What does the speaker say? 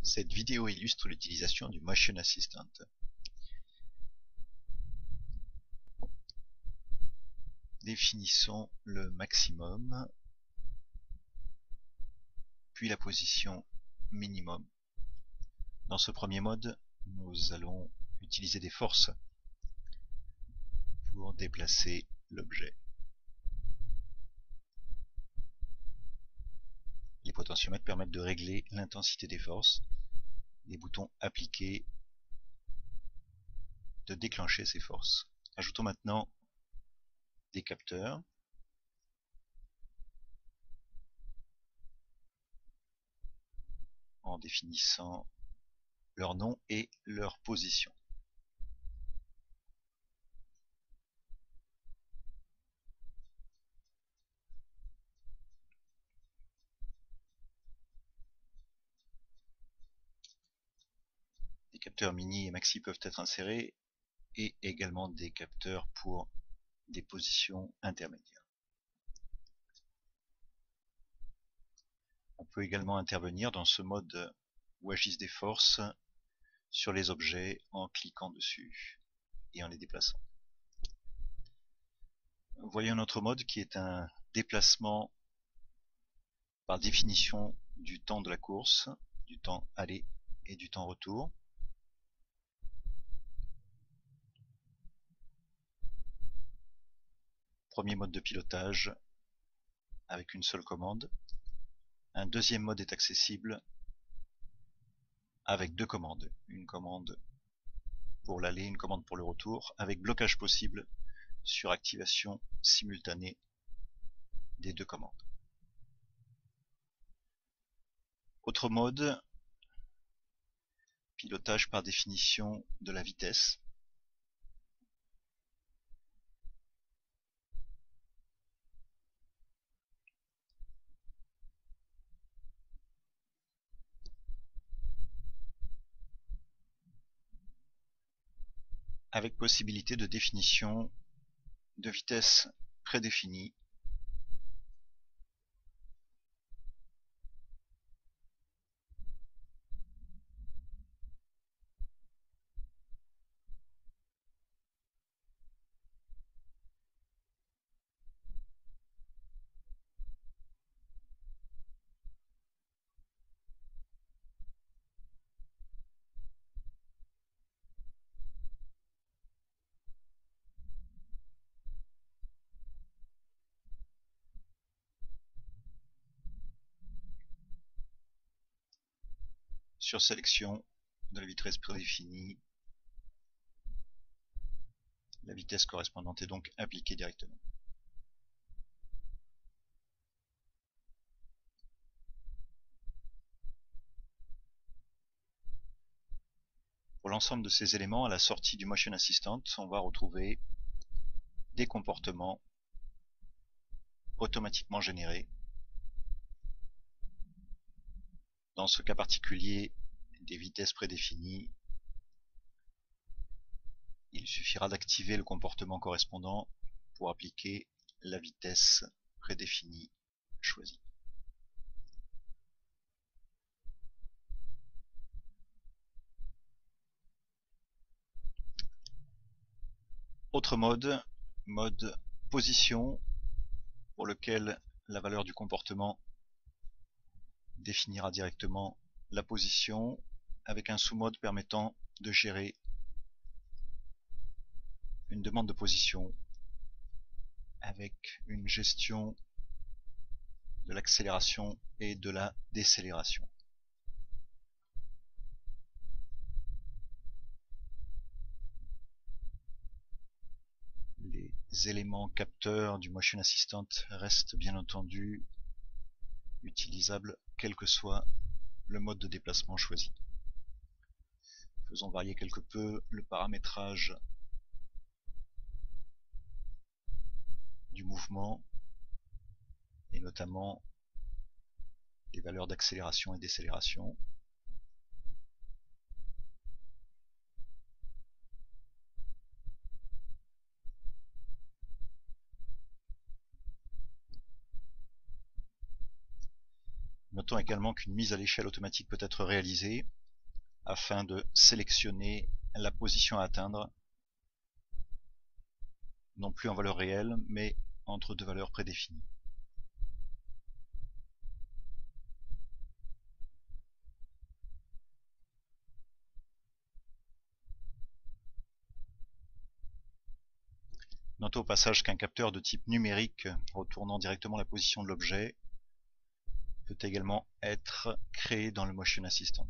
Cette vidéo illustre l'utilisation du Motion Assistant. Définissons le maximum, puis la position minimum. Dans ce premier mode, nous allons utiliser des forces pour déplacer l'objet. Les potentiomètres permettent de régler l'intensité des forces. Les boutons appliqués de déclencher ces forces. Ajoutons maintenant des capteurs. En définissant leur nom et leur position. Des capteurs mini et maxi peuvent être insérés et également des capteurs pour des positions intermédiaires. On peut également intervenir dans ce mode où agissent des forces sur les objets en cliquant dessus et en les déplaçant. Voyons notre mode qui est un déplacement par définition du temps de la course, du temps aller et du temps retour. Premier mode de pilotage avec une seule commande. Un deuxième mode est accessible avec deux commandes. Une commande pour l'aller, une commande pour le retour, avec blocage possible sur activation simultanée des deux commandes. Autre mode, pilotage par définition de la vitesse. Avec possibilité de définition de vitesse prédéfinie. Sur sélection de la vitesse prédéfinie, la vitesse correspondante est donc appliquée directement. Pour l'ensemble de ces éléments, à la sortie du Motion Assistant, on va retrouver des comportements automatiquement générés. Dans ce cas particulier, des vitesses prédéfinies. Il suffira d'activer le comportement correspondant pour appliquer la vitesse prédéfinie choisie. Autre mode, mode position, pour lequel la valeur du comportement définira directement la position, avec un sous-mode permettant de gérer une demande de position avec une gestion de l'accélération et de la décélération. Les éléments capteurs du Motion Assistant restent bien entendu utilisables quel que soit le mode de déplacement choisi. Faisons varier quelque peu le paramétrage du mouvement et notamment les valeurs d'accélération et décélération. Notons également qu'une mise à l'échelle automatique peut être réalisée afin de sélectionner la position à atteindre, non plus en valeur réelle, mais entre deux valeurs prédéfinies. Notons au passage qu'un capteur de type numérique retournant directement la position de l'objet peut également être créé dans le Motion Assistant.